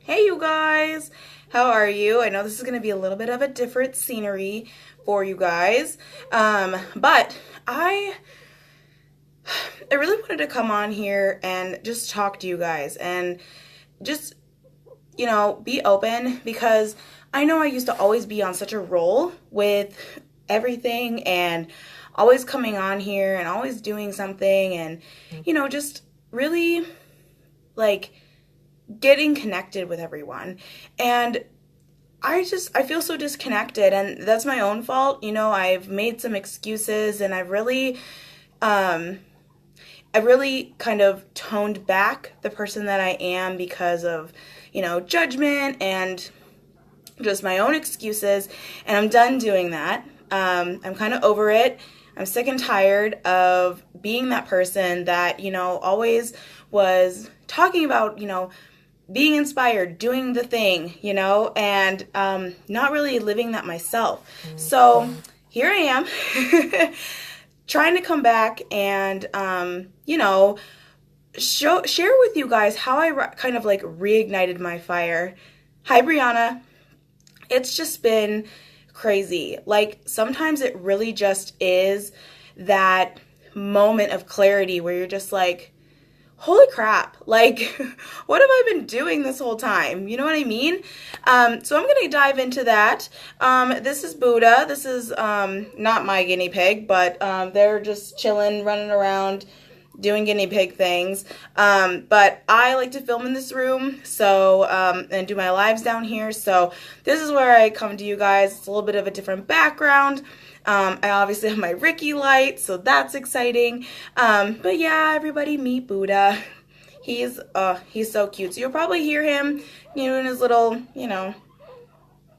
Hey you guys, how are you? I know this is going to be a little bit of a different scenery for you guys, but I really wanted to come on here and just talk to you guys and just, be open because I know I used to always be on such a roll with everything and always coming on here and always doing something and, just really like getting connected with everyone. And I feel so disconnected and that's my own fault. I've made some excuses and um I really kind of toned back the person that I am because of, judgment and just my own excuses. And I'm done doing that. I'm kind of over it. I'm sick and tired of being that person that, always was talking about, being inspired, doing the thing, and not really living that myself. So here I am trying to come back and, share with you guys how I kind of like reignited my fire. Hi, Brianna. It's just been crazy. Like sometimes it really just is that moment of clarity where you're just like, holy crap, like, what have I been doing this whole time? You know what I mean? So I'm going to dive into that. This is Buddha. This is not my guinea pig, but they're just chilling, running around, doing guinea pig things. But I like to film in this room, so and do my lives down here. So this is where I come to you guys. It's a little bit of a different background. I obviously have my Ricky light, so that's exciting. But yeah, everybody meet Buddha. He's so cute. So you'll probably hear him, in his little,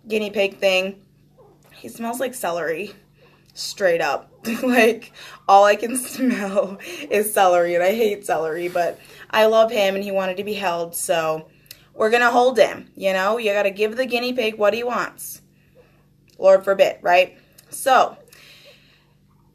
guinea pig thing. He smells like celery, straight up. Like all I can smell is celery, and I hate celery, but I love him, and he wanted to be held, so we're gonna hold him. You gotta give the guinea pig what he wants. Lord forbid, right? So,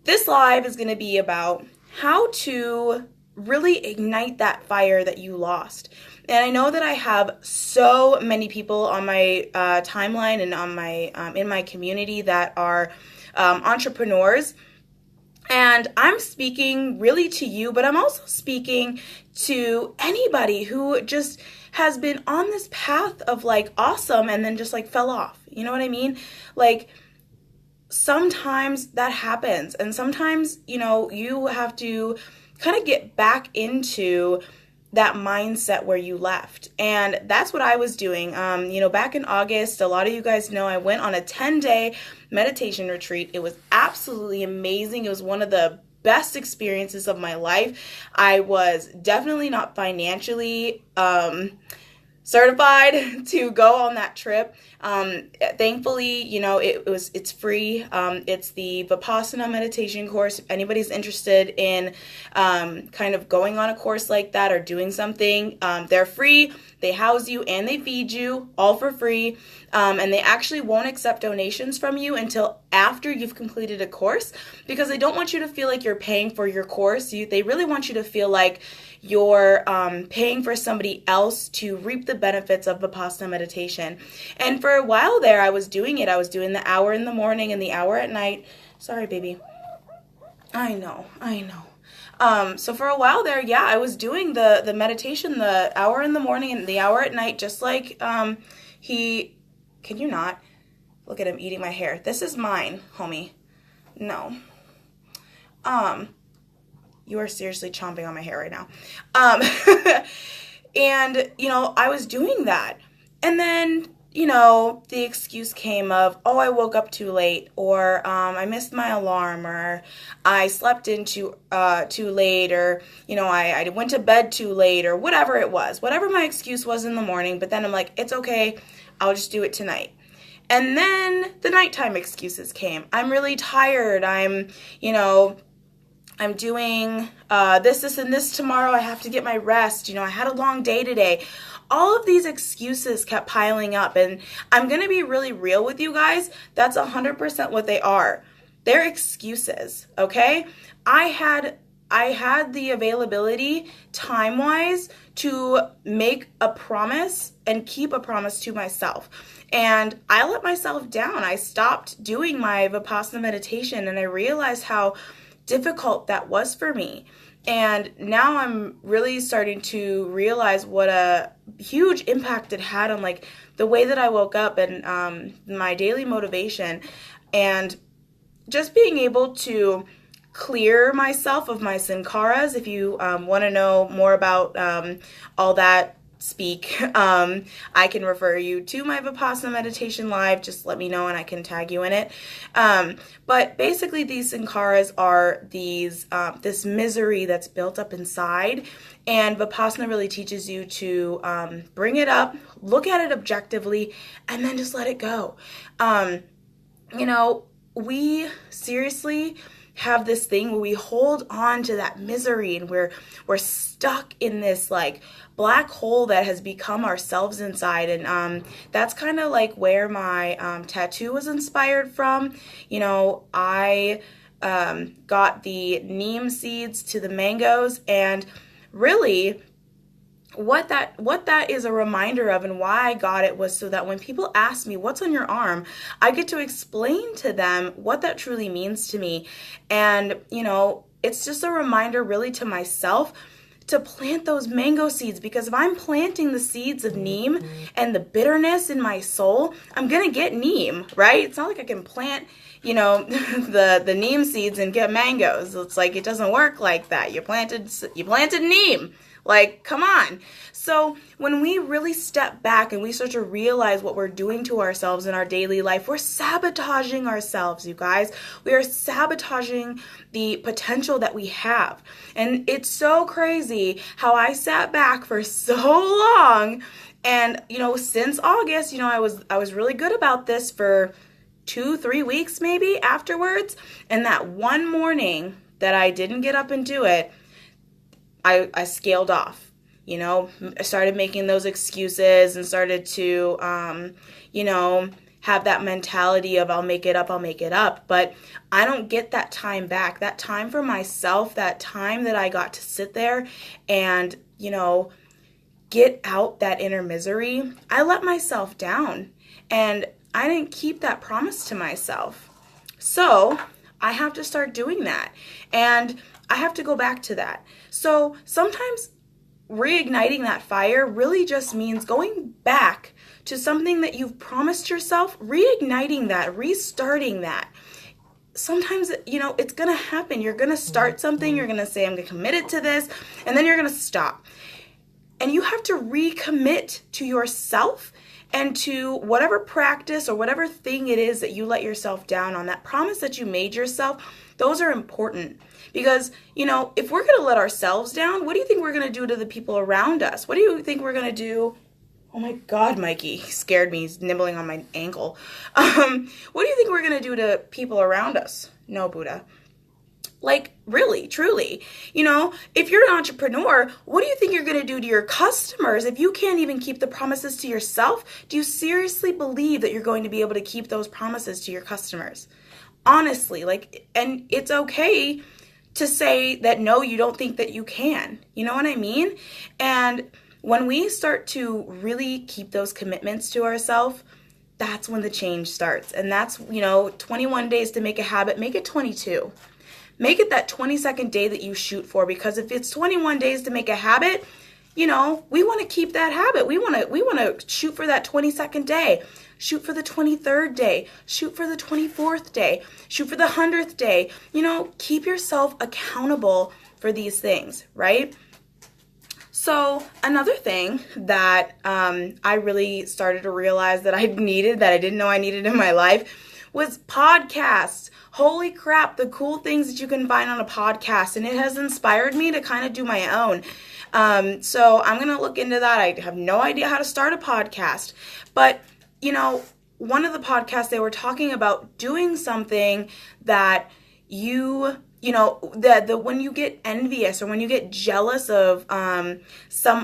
this live is going to be about how to really ignite that fire that you lost. And I know that I have so many people on my timeline and on my in my community that are entrepreneurs. And I'm speaking really to you, but I'm also speaking to anybody who just has been on this path of like awesome and then just like fell off. You know what I mean? Like, sometimes that happens, and sometimes you have to kind of get back into that mindset where you left, and that's what I was doing. Back in August, a lot of you guys know I went on a 10-day meditation retreat. It was absolutely amazing. It was one of the best experiences of my life. I was definitely not financially certified to go on that trip. Thankfully, it's free. It's the Vipassana meditation course. If anybody's interested in kind of going on a course like that or doing something, they're free. They house you and they feed you all for free. And they actually won't accept donations from you until after you've completed a course, because they don't want you to feel like you're paying for your course. They really want you to feel like you're paying for somebody else to reap the benefits of Vipassana meditation. And for a while there, I was doing it. I was doing the hour in the morning and the hour at night. Sorry, baby. I know. So for a while there, yeah, I was doing the meditation, the hour in the morning and the hour at night, just like can you not? Look at him eating my hair. This is mine, homie. No. You are seriously chomping on my hair right now. And, I was doing that. And then, the excuse came of, oh, I woke up too late, or I missed my alarm, or I slept in too late, or, I went to bed too late, or whatever it was. Whatever my excuse was in the morning, but then I'm like, it's okay, I'll just do it tonight. And then the nighttime excuses came. I'm really tired. I'm doing this, and this tomorrow. I have to get my rest. I had a long day today. All of these excuses kept piling up, and I'm going to be really real with you guys. That's 100% what they are. They're excuses, okay? I I had the availability time-wise to make a promise and keep a promise to myself. And I let myself down. I stopped doing my Vipassana meditation, and I realized how difficult that was for me. And now I'm really starting to realize what a huge impact it had on like the way that I woke up and my daily motivation, and just being able to clear myself of my sankharas. If you want to know more about all that, I can refer you to my Vipassana meditation live. Just let me know and I can tag you in it. But basically these sankharas are these this misery that's built up inside, and Vipassana really teaches you to bring it up, look at it objectively, and then just let it go. We seriously have this thing where we hold on to that misery, and we're stuck in this like black hole that has become ourselves inside. And that's kind of like where my tattoo was inspired from. I got the neem seeds to the mangoes, and really what that is a reminder of, and why I got it, was so that when people ask me what's on your arm, I get to explain to them what that truly means to me. And it's just a reminder really to myself to plant those mango seeds, because if I'm planting the seeds of neem and the bitterness in my soul, I'm gonna get neem, right? It's not like I can plant the neem seeds and get mangoes. It's like, it doesn't work like that. You planted neem. Like, come on. So when we really step back and we start to realize what we're doing to ourselves in our daily life, we're sabotaging ourselves, you guys. We are sabotaging the potential that we have. And it's so crazy how I sat back for so long. And, since August, I was really good about this for 2-3 weeks maybe afterwards. And that one morning that I didn't get up and do it, I scaled off, I started making those excuses and started to, have that mentality of I'll make it up. But I don't get that time back, that time for myself, that time that I got to sit there and, get out that inner misery. I let myself down, and I didn't keep that promise to myself. So I have to start doing that. And I have to go back to that. So sometimes reigniting that fire really just means going back to something that you've promised yourself, reigniting that, restarting that. Sometimes, it's going to happen. You're going to start something. You're going to say, I'm going to commit it to this. And then you're going to stop. And you have to recommit to yourself and to whatever practice or whatever thing it is that you let yourself down on, that promise that you made yourself. Those are important. Because, if we're going to let ourselves down, what do you think we're going to do to the people around us? What do you think we're going to do? Oh my God, Mikey, he scared me. He's nibbling on my ankle. What do you think we're going to do to people around us? No, Buddha. Like, really, truly, if you're an entrepreneur, what do you think you're going to do to your customers if you can't even keep the promises to yourself? Do you seriously believe that you're going to be able to keep those promises to your customers? Honestly, and it's okay to say that no, you don't think that you can. You know what I mean? And when we start to really keep those commitments to ourselves, that's when the change starts. And that's, 21 days to make a habit, make it 22. Make it that 22nd day that you shoot for, because if it's 21 days to make a habit, we want to keep that habit. We want to shoot for that 22nd day. Shoot for the 23rd day. Shoot for the 24th day. Shoot for the 100th day. Keep yourself accountable for these things, right? So another thing that I really started to realize that I needed, that I didn't know I needed in my life, was podcasts. Holy crap, the cool things that you can find on a podcast. And it has inspired me to kind of do my own. So I'm going to look into that. I have no idea how to start a podcast. But one of the podcasts, they were talking about doing something that when you get envious or when you get jealous of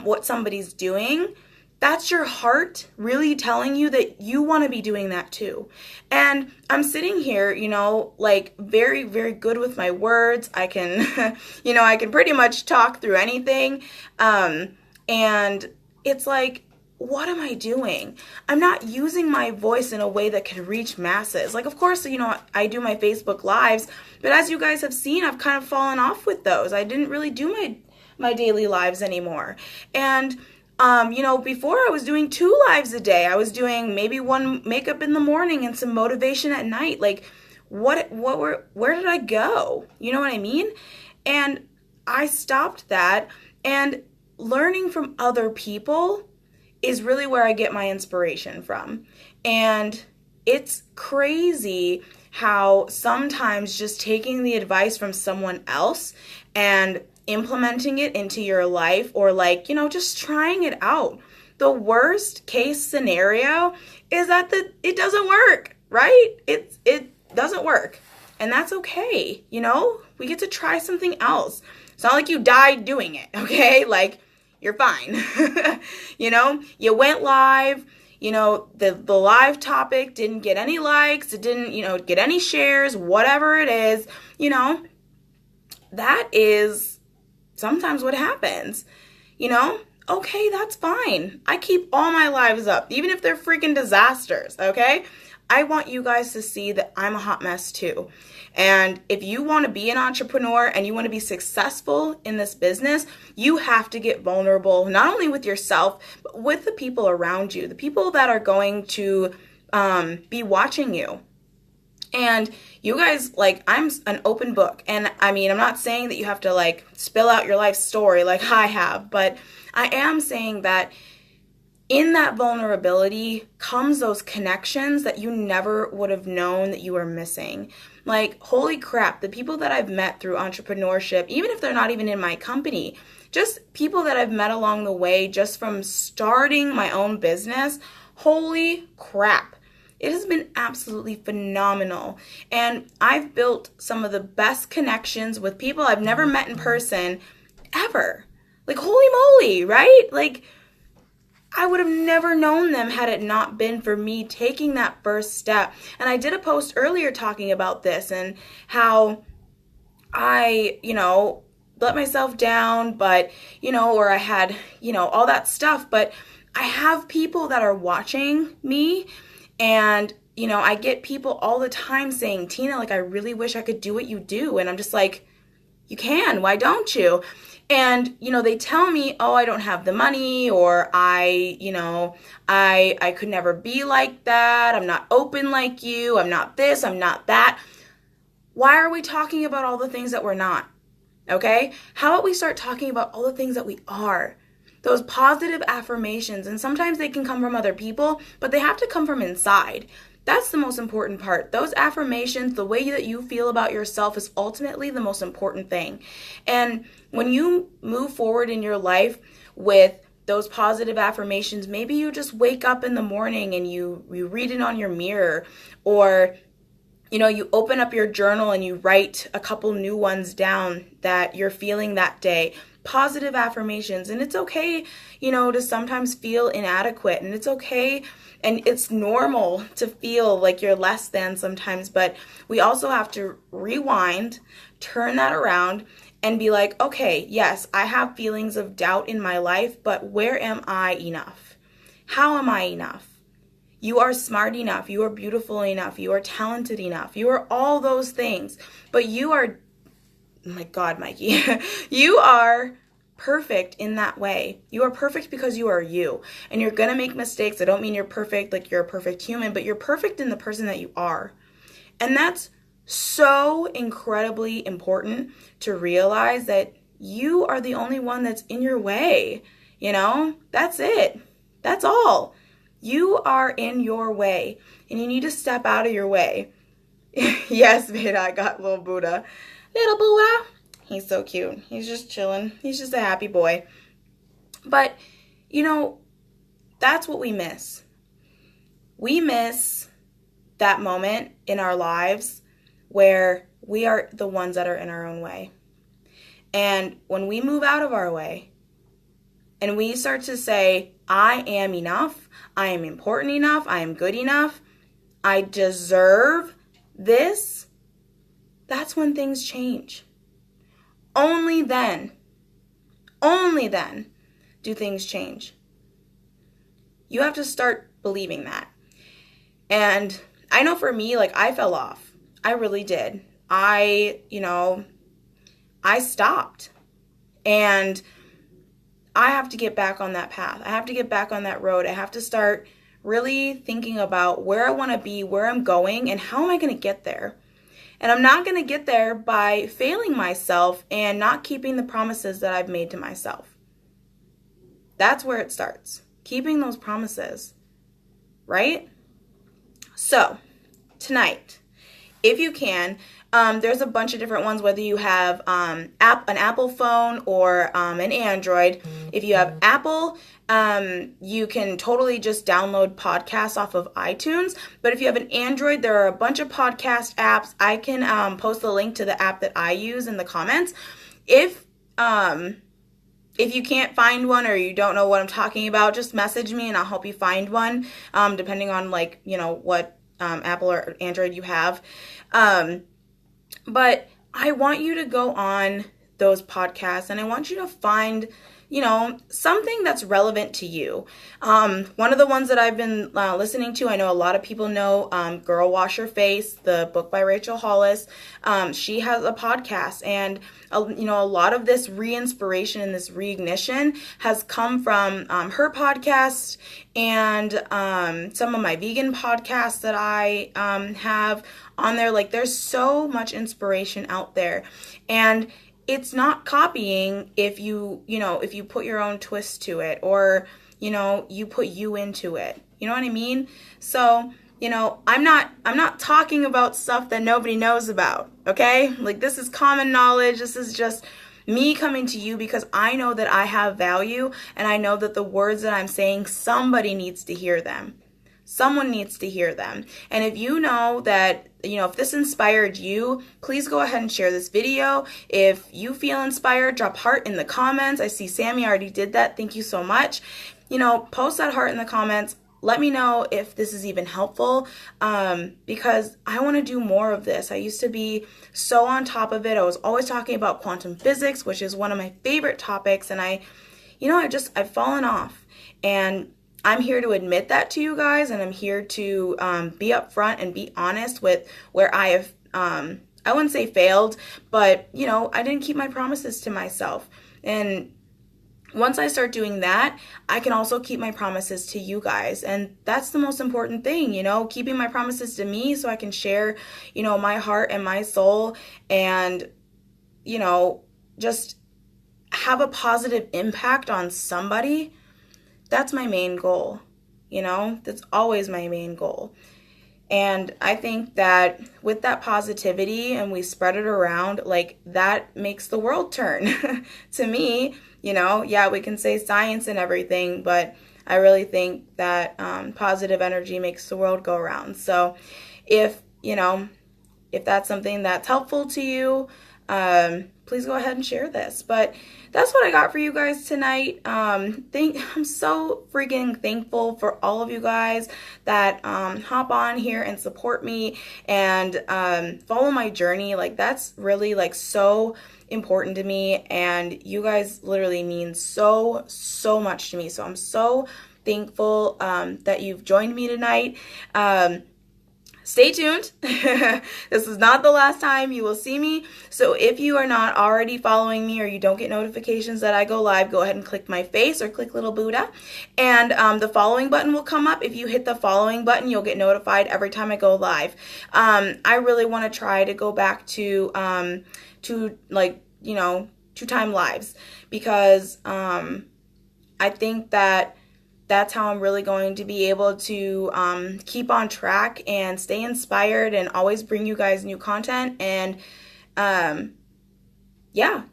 what somebody's doing, that's your heart really telling you that you want to be doing that too. And I'm sitting here, like very, very good with my words. I can, I can pretty much talk through anything. And it's like, what am I doing? I'm not using my voice in a way that can reach masses. Like, of course, I do my Facebook lives, but as you guys have seen, I've kind of fallen off with those. I didn't really do my daily lives anymore. And before I was doing 2 lives a day. I was doing maybe one makeup in the morning and some motivation at night. Like, where did I go? You know what I mean? And I stopped that, and learning from other people is really where I get my inspiration from. And it's crazy how sometimes just taking the advice from someone else and implementing it into your life, or just trying it out. The worst case scenario is that it doesn't work, right? It doesn't work. And that's okay. We get to try something else. It's not like you died doing it, okay? Like, you're fine. You went live, the live topic didn't get any likes, it didn't, get any shares, whatever it is, that is sometimes what happens, okay, that's fine. I keep all my lives up, even if they're freaking disasters, okay? I want you guys to see that I'm a hot mess too. And if you want to be an entrepreneur and you want to be successful in this business, you have to get vulnerable, not only with yourself, but with the people around you, the people that are going to be watching you. And you guys, I'm an open book. And I mean, I'm not saying that you have to spill out your life story like I have, but I am saying that in that vulnerability comes those connections that you never would have known that you were missing. Like, holy crap, the people that I've met through entrepreneurship, even if they're not even in my company, just people that I've met along the way, just from starting my own business, holy crap. It has been absolutely phenomenal. And I've built some of the best connections with people I've never met in person ever. Like, holy moly, right? Like, I would have never known them had it not been for me taking that first step. And I did a post earlier talking about this and how I, let myself down, but, or I had, all that stuff. But I have people that are watching me. And, I get people all the time saying, Tina, I really wish I could do what you do. And I'm just like, you can, why don't you? And, they tell me, oh, I don't have the money, or I could never be like that. I'm not open like you. I'm not this, I'm not that. Why are we talking about all the things that we're not? Okay? How about we start talking about all the things that we are? Those positive affirmations, and sometimes they can come from other people, but they have to come from inside. That's the most important part. Those affirmations, the way that you feel about yourself is ultimately the most important thing. And when you move forward in your life with those positive affirmations, maybe you just wake up in the morning and you read it on your mirror, or you open up your journal and you write a couple new ones down that you're feeling that day. Positive affirmations. And it's okay, to sometimes feel inadequate, and it's okay, and it's normal to feel like you're less than sometimes, but we also have to rewind, turn that around, and be like, okay, yes, I have feelings of doubt in my life, but where am I enough? How am I enough? You are smart enough. You are beautiful enough. You are talented enough. You are all those things, but you are, oh my God, Mikey, you are perfect in that way. You are perfect because you are you, and you're gonna make mistakes. I don't mean you're perfect like you're a perfect human, but you're perfect in the person that you are. And that's so incredibly important to realize, that you are the only one that's in your way. That's it. That's all. You are in your way, and you need to step out of your way. Yes, Veda, I got little Buddha. Little Buddha. He's so cute. He's just chilling. He's just a happy boy. But, that's what we miss. We miss that moment in our lives where we are the ones that are in our own way. And when we move out of our way and we start to say, I am enough, I am important enough, I am good enough, I deserve this, that's when things change. Only then do things change. You have to start believing that. And I know for me, like, I fell off. I really did. I stopped. And I have to get back on that path. I have to get back on that road. I have to start really thinking about where I want to be, where I'm going, and how am I going to get there. And I'm not going to get there by failing myself and not keeping the promises that I've made to myself. That's where it starts. Keeping those promises, right? So, tonight, if you can, there's a bunch of different ones, whether you have an Apple phone or an Android. If you have Apple, you can totally just download podcasts off of iTunes. But if you have an Android, there are a bunch of podcast apps. I can post the link to the app that I use in the comments. If you can't find one or you don't know what I'm talking about, just message me and I'll help you find one, depending on what Apple or Android you have. But I want you to go on those podcasts and I want you to find, something that's relevant to you. One of the ones that I've been listening to, I know a lot of people know Girl Wash Your Face, the book by Rachel Hollis. She has a podcast, and a lot of this re-inspiration and this reignition has come from her podcast and some of my vegan podcasts that I have on there. Like, there's so much inspiration out there, and it's not copying if you put your own twist to it, or you put you into it. You know what I mean? So, I'm not talking about stuff that nobody knows about, okay? Like, this is common knowledge. This is just me coming to you because I know that I have value, and I know that the words that I'm saying, somebody needs to hear them. Someone needs to hear them. And if you know that, if this inspired you, please go ahead and share this video. If you feel inspired, drop heart in the comments. I see Sammy already did that. Thank you so much. Post that heart in the comments. Let me know if this is even helpful, because I want to do more of this. I used to be so on top of it. I was always talking about quantum physics, which is one of my favorite topics. And I've fallen off. And I'm here to admit that to you guys, and I'm here to be upfront and be honest with where I have, I wouldn't say failed, but, I didn't keep my promises to myself. And once I start doing that, I can also keep my promises to you guys. And that's the most important thing, keeping my promises to me so I can share, my heart and my soul and, just have a positive impact on somebody. That's my main goal, that's always my main goal. And I think that with that positivity and we spread it around, like, that makes the world turn. To me, yeah, we can say science and everything, but I really think that positive energy makes the world go around. So if that's something that's helpful to you, please go ahead and share this. But that's what I got for you guys tonight. I'm so freaking thankful for all of you guys that hop on here and support me and follow my journey. Like, that's really so important to me, and you guys literally mean so much to me. So I'm so thankful that you've joined me tonight. Stay tuned. This is not the last time you will see me. So if you are not already following me or you don't get notifications that I go live, go ahead and click my face or click little Buddha. And the following button will come up. If you hit the following button, you'll get notified every time I go live. I really want to try to go back to 2-time lives, because I think that that's how I'm really going to be able to keep on track and stay inspired and always bring you guys new content and,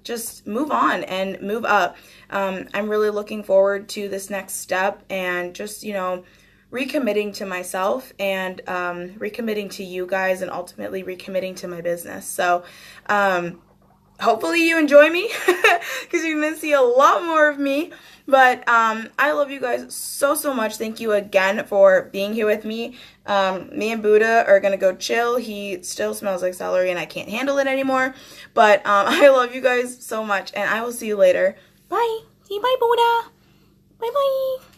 just move on and move up. I'm really looking forward to this next step and just, recommitting to myself and recommitting to you guys and ultimately recommitting to my business. So, hopefully you enjoy me because you're going to see a lot more of me. But I love you guys so, so much. Thank you again for being here with me. Me and Buddha are going to go chill. He still smells like celery and I can't handle it anymore. But I love you guys so much and I will see you later. Bye. Say bye, Buddha. Bye-bye.